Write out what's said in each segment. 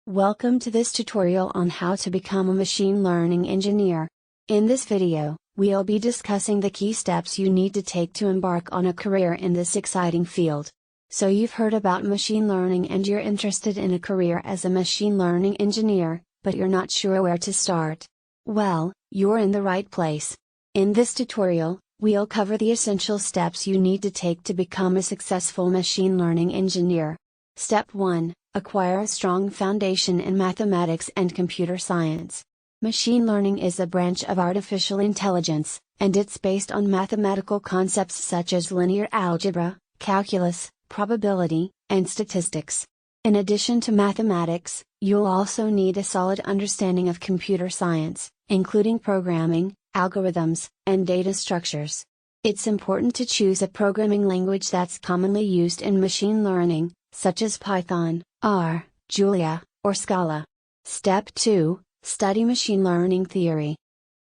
Welcome to this tutorial on how to become a machine learning engineer. In this video, we'll be discussing the key steps you need to take to embark on a career in this exciting field. So you've heard about machine learning and you're interested in a career as a machine learning engineer, but you're not sure where to start. Well, you're in the right place. In this tutorial, we'll cover the essential steps you need to take to become a successful machine learning engineer. Step 1. Acquire a strong foundation in mathematics and computer science. Machine learning is a branch of artificial intelligence, and it's based on mathematical concepts such as linear algebra, calculus, probability, and statistics. In addition to mathematics, you'll also need a solid understanding of computer science, including programming, algorithms, and data structures. It's important to choose a programming language that's commonly used in machine learning, such as Python, R, Julia, or Scala. Step 2. Study machine learning theory.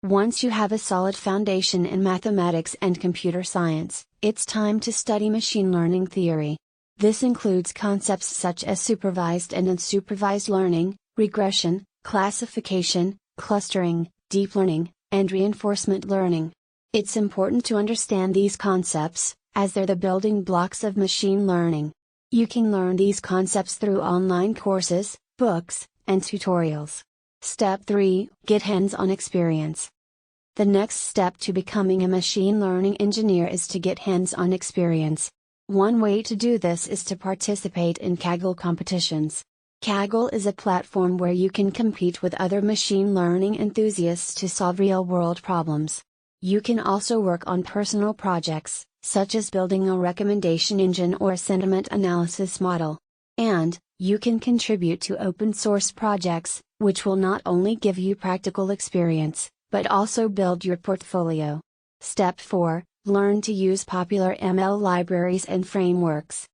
Once you have a solid foundation in mathematics and computer science, it's time to study machine learning theory. This includes concepts such as supervised and unsupervised learning, regression, classification, clustering, deep learning, and reinforcement learning. It's important to understand these concepts, as they're the building blocks of machine learning. You can learn these concepts through online courses, books, and tutorials. Step 3. Get hands-on experience. The next step to becoming a machine learning engineer is to get hands-on experience. One way to do this is to participate in Kaggle competitions. Kaggle is a platform where you can compete with other machine learning enthusiasts to solve real-world problems. You can also work on personal projects, such as building a recommendation engine or a sentiment analysis model. And, you can contribute to open source projects, which will not only give you practical experience, but also build your portfolio. Step 4. Learn to use popular ML libraries and frameworks.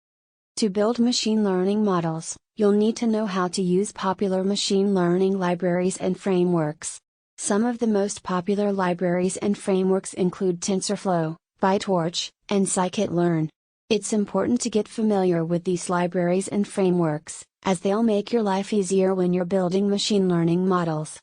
To build machine learning models, you'll need to know how to use popular machine learning libraries and frameworks. Some of the most popular libraries and frameworks include TensorFlow, PyTorch, and scikit-learn. It's important to get familiar with these libraries and frameworks, as they'll make your life easier when you're building machine learning models.